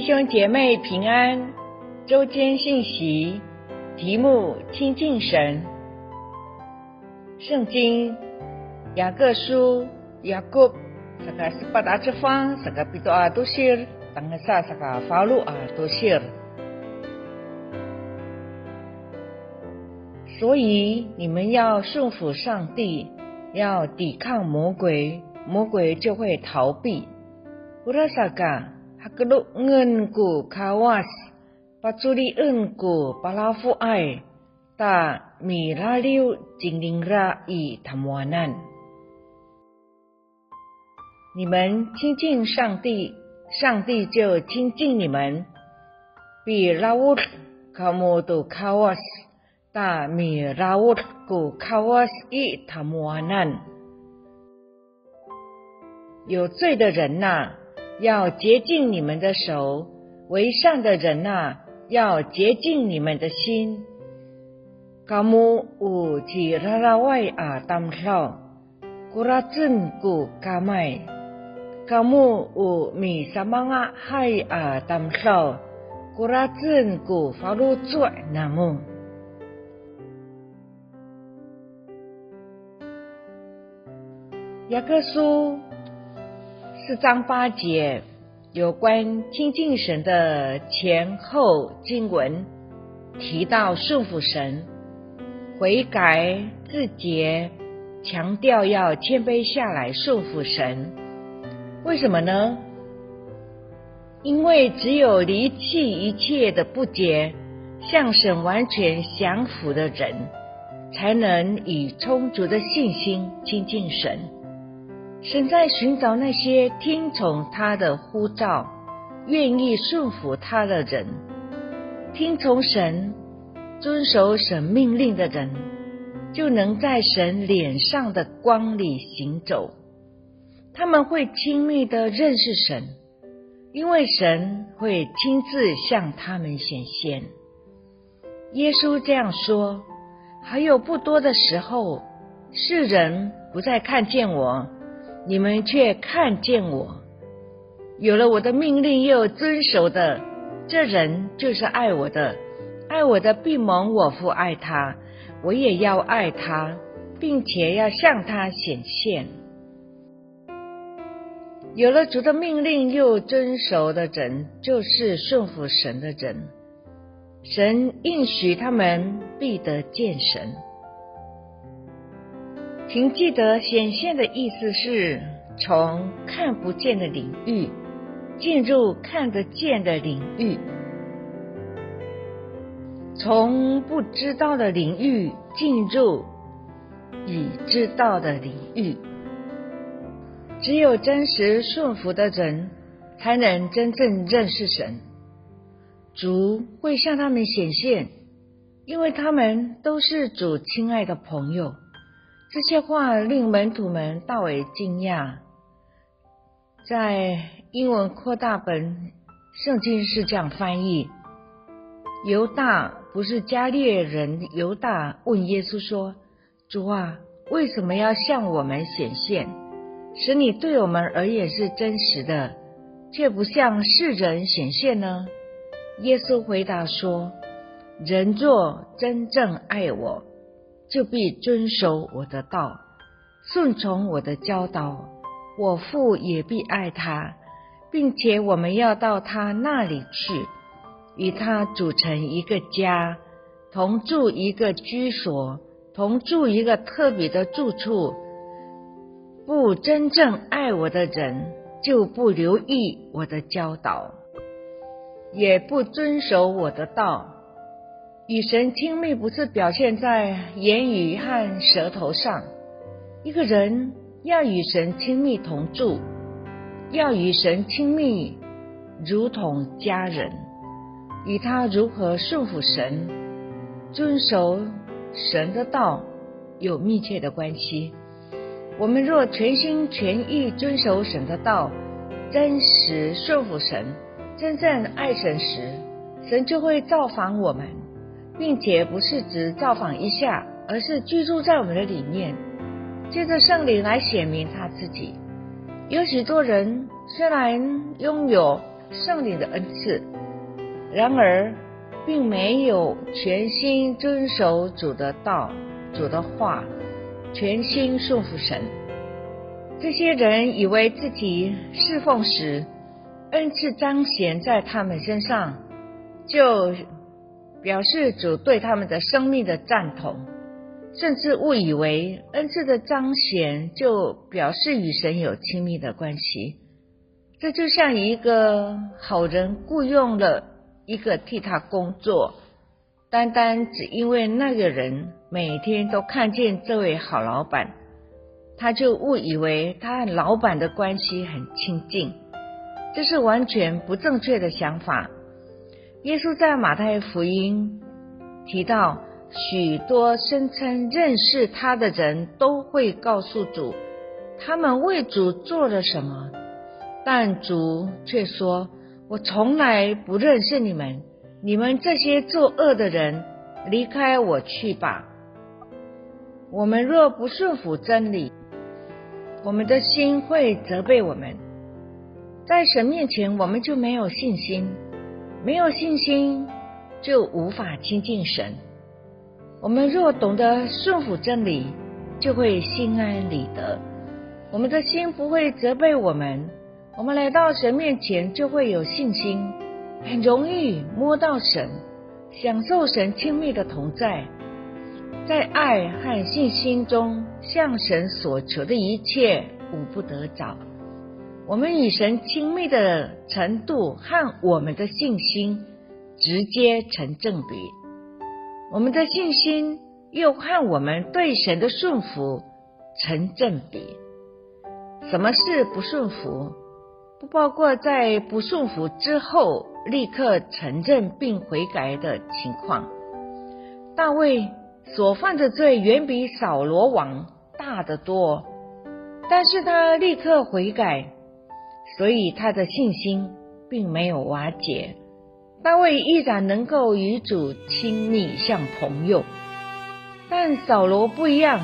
兄姐妹平安，周间信息题目亲近神。圣经雅各书Yakub saka sepat acefang saka pito atusir tangasa saka falu atusir。所以你们要顺服上帝，要抵抗魔鬼，魔鬼就会逃避。Urasaka hakeluk ngenku kawas paculienku palafu ai ta miraliu jinglingra i tamuanan。你们亲近上帝，上帝就亲近你们。比laut kamu tu kawas ta mirlautku kawas i tamuanan。有罪的人呐，要洁净你们的手；为善的人呐，要洁净你们的心。Kamu uji rarawai tamlau kuratzenku kamai kamu mi samanga hai tamlau kuratzenku falu zuai namu。雅各书4章8节有关亲近神的前后经文，提到顺服神、悔改自洁，强调要谦卑下来顺服神。为什么呢？因为只有离弃一切的不洁，向神完全降服的人，才能以充足的信心亲近神。神在寻找那些听从他的呼召，愿意顺服他的人。听从神，遵守神命令的人，就能在神脸上的光里行走。他们会亲密地认识神，因为神会亲自向他们显现。耶稣这样说：还有不多的时候，世人不再看见我，你们却看见我。有了我的命令又遵守的，这人就是爱我的。爱我的必蒙我父爱他，我也要爱他，并且要向他显现。有了主的命令又遵守的人，就是顺服神的人。神应许他们必得见神。请记得，显现的意思是从看不见的领域进入看得见的领域，从不知道的领域进入已知道的领域。只有真实顺服的人，才能真正认识神。主会向他们显现，因为他们都是主亲爱的朋友。这些话令门徒们大为惊讶。在英文扩大本，圣经是这样翻译：犹大，不是加略人犹大，问耶稣说：主啊，为什么要向我们显现，使你对我们而言是真实的，却不向世人显现呢？耶稣回答说：人若真正爱我，就必遵守我的道，顺从我的教导，我父也必爱他，并且我们要到他那里去，与他组成一个家，同住一个居所，同住一个特别的住处。不真正爱我的人，就不留意我的教导，也不遵守我的道。与神亲密不是表现在言语和舌头上。一个人要与神亲密同住，要与神亲密如同家人，与他如何顺服神、遵守神的道有密切的关系。我们若全心全意遵守神的道，真实顺服神，真正爱神时，神就会造访我们，并且不是只造访一下，而是居住在我们的里面，借着圣灵来显明他自己。有许多人虽然拥有圣灵的恩赐，然而并没有全心遵守主的道、主的话，全心顺服神。这些人以为自己侍奉时，恩赐彰显在他们身上，就表示主对他们的生命的赞同，甚至误以为恩赐的彰显就表示与神有亲密的关系。这就像一个好人雇用了一个替他工作，单单只因为那个人每天都看见这位好老板，他就误以为他和老板的关系很亲近。这是完全不正确的想法。耶稣在马太福音提到，许多声称认识他的人都会告诉主，他们为主做了什么，但主却说，我从来不认识你们，你们这些作恶的人，离开我去吧。我们若不顺服真理，我们的心会责备我们，在神面前我们就没有信心，没有信心就无法亲近神。我们若懂得顺服真理，就会心安理得，我们的心不会责备我们，我们来到神面前就会有信心，很容易摸到神，享受神亲密的同在，在爱和信心中向神所求的一切无不得着。我们与神亲密的程度和我们的信心直接成正比，我们的信心又和我们对神的顺服成正比。什么是不顺服？不包括在不顺服之后立刻承认并悔改的情况。大卫所犯的罪远比扫罗王大得多，但是他立刻悔改，所以他的信心并没有瓦解。大卫依然能够与主亲密像朋友，但扫罗不一样，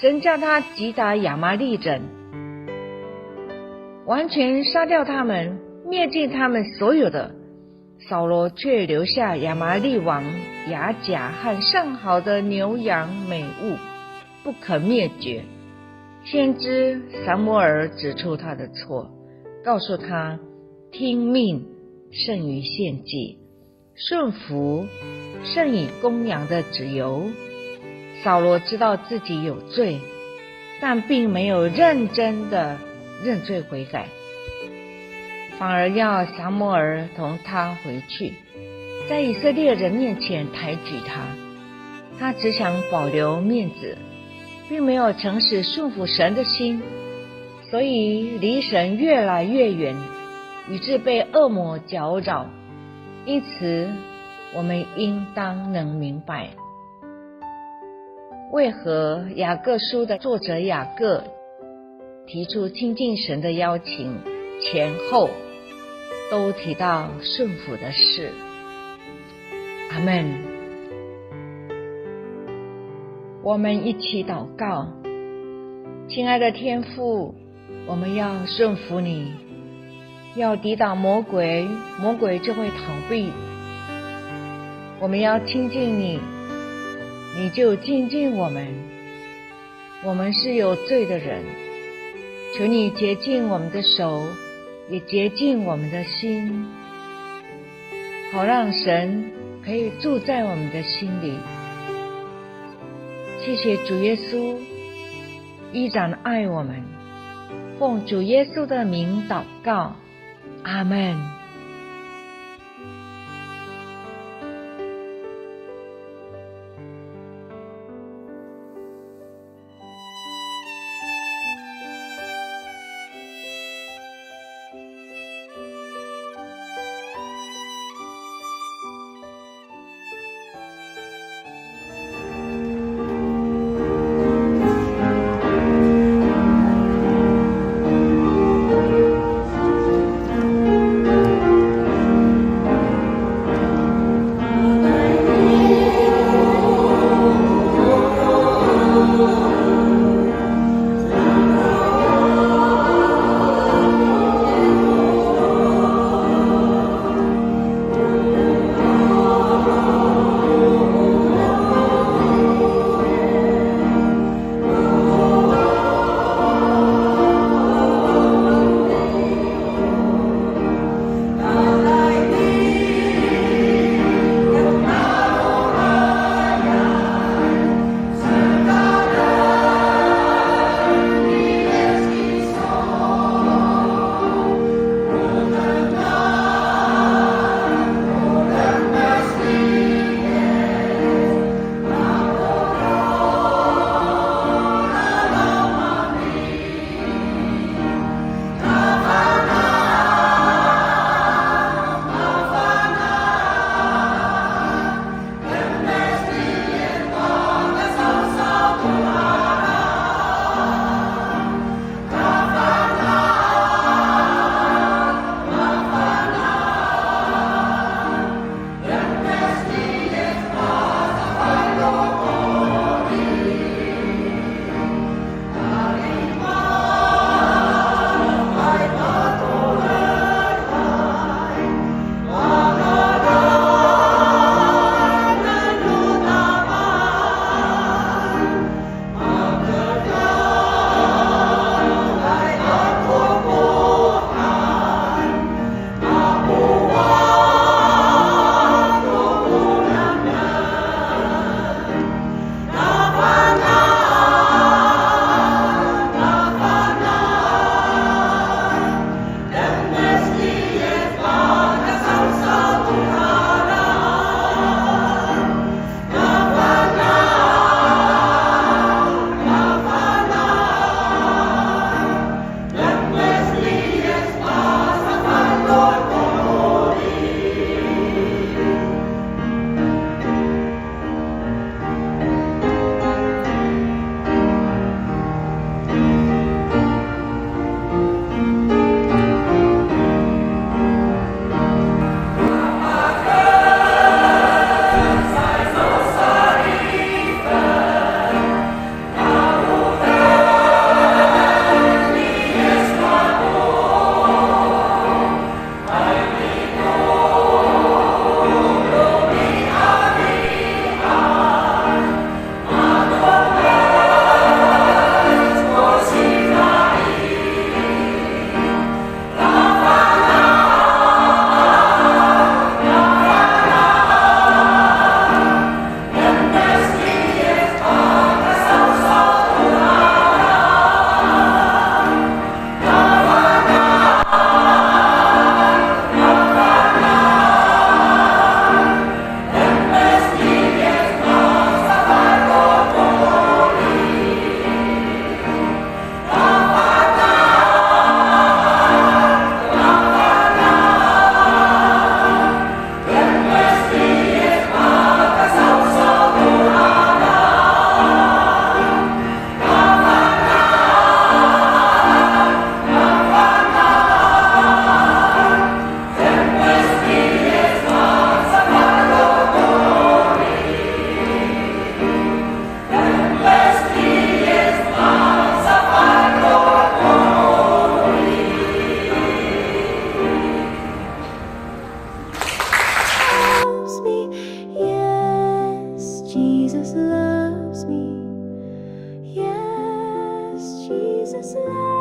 神叫他击打亚玛力人，完全杀掉他们，灭尽他们所有的。扫罗却留下亚玛力王亚甲和上好的牛羊美物，不可灭绝。先知撒母耳指出他的错，告诉他听命胜于献祭，顺服胜于公羊的脂油。扫罗知道自己有罪，但并没有认真的认罪悔改，反而要撒母耳同他回去，在以色列人面前抬举他。他只想保留面子，并没有诚实顺服神的心，所以离神越来越远，以致被恶魔搅扰。因此我们应当能明白，为何雅各书的作者雅各提出亲近神的邀请，前后都提到顺服的事。阿们。我们一起祷告。亲爱的天父，我们要顺服你，要抵挡魔鬼，魔鬼就会逃避。我们要亲近你，你就亲近我们。我们是有罪的人，求你洁净我们的手，也洁净我们的心，好让神可以住在我们的心里。谢谢主耶稣依然爱我们，奉主耶稣的名祷告，阿们。Jesus loves